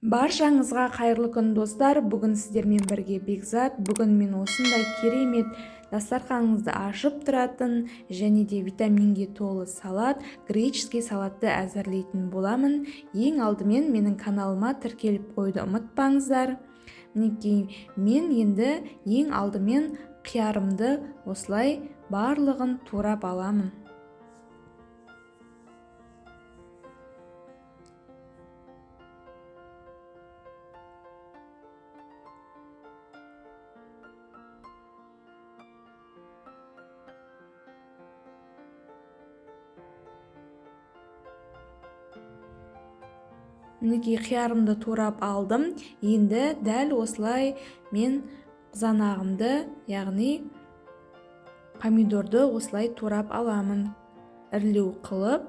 Баршаңызға қайырлы күн достар. Бүгін сіздермен бірге Бекзат. Бүгін мен осындай керемет дастарханыңызды ашып тұратын және де витаминге толы салат, греческий салатты әзірлейтін боламын. Ең алдымен менің каналыма тіркеліп қойды ұмытпаңыздар. Мінекей мен енді ең алдымен қиярымды осылай барлығын турап аламын. Мінекей қиярымды турап алдым. Енді дәл осылай мен қызанағымды, яғни помидорды осылай турап аламын. Ірілеу қылып.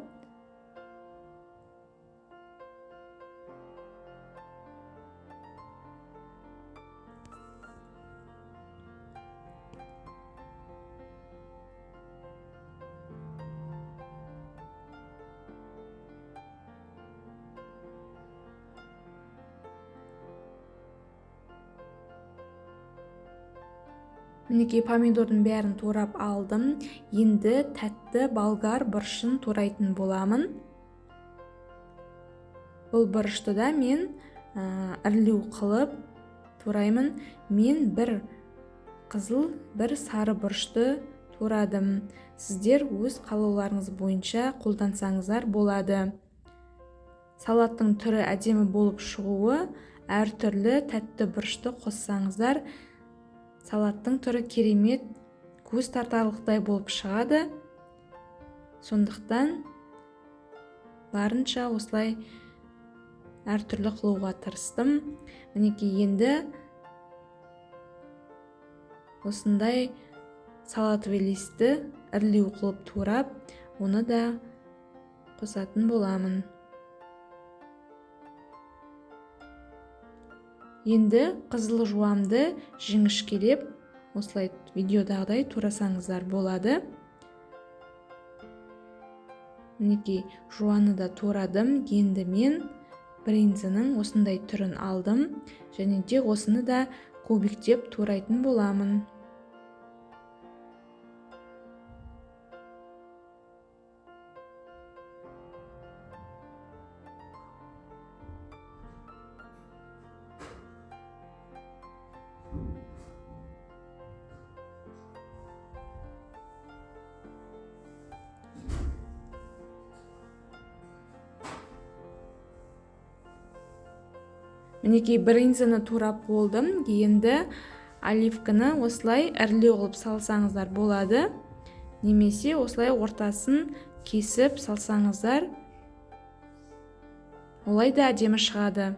Мінекей помидордың бәрін турап алдым. Енді тәтті болгар бұрышын турайтын боламын. Бұл бұрышты да мен ірілеу қылып тураймын. Мен бір қызыл, бір сары бұрышты турадым. Сіздер өз қалауларыңыз бойынша қолдансаңыздар болады. Салаттың түрі әдемі болып шығуы, әртүрлі тәтті бұрышты қоссаңыздар, салаттың түрі керемет, көз тартарлықтай болып шығады. Сондықтан барынша осылай әртүрлі қылуға тырыстым. Мінекей енді осындай салатовый листті ірілеу қылып турап, оны да қосатын боламын. Енді қызыл жуамды жіңішкелеп, осылай видеодағыдай турасаңыздар болады. Мінекей жуаны да турадым. Енді мен бринзаның осындай түрін алдым және де осыны да кубиктеп турайтын боламын. Мінекей бринзаны турап болдым. Енді оливканы осылай ірілеу қылып салсаңыздар болады. Немесе осылай ортасын кесіп салсаңыздар, олай да әдемі шығады.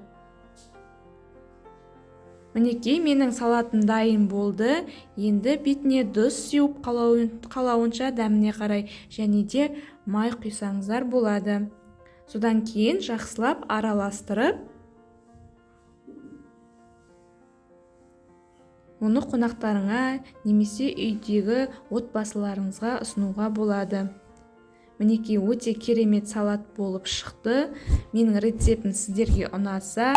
Мінекей менің салатым дайын болды. Енді бетіне тұз сеуіп қалауынша дәміне қарай және де май құйсаңыздар болады. Содан кейін жақсылап араластырып, оны қонақтарыңа немесе үйдегі отбасыларыңызға ұсынуға болады. Мінекей өте керемет салат болып шықты. Менің рецептім сіздерге ұнаса,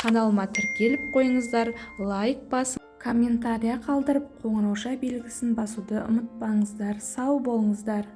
каналыма тіркеліп қойыңыздар, лайк басып, комментария қалдырып, қоңырауша белгісін басуды ұмытпаңыздар. Сау болыңыздар.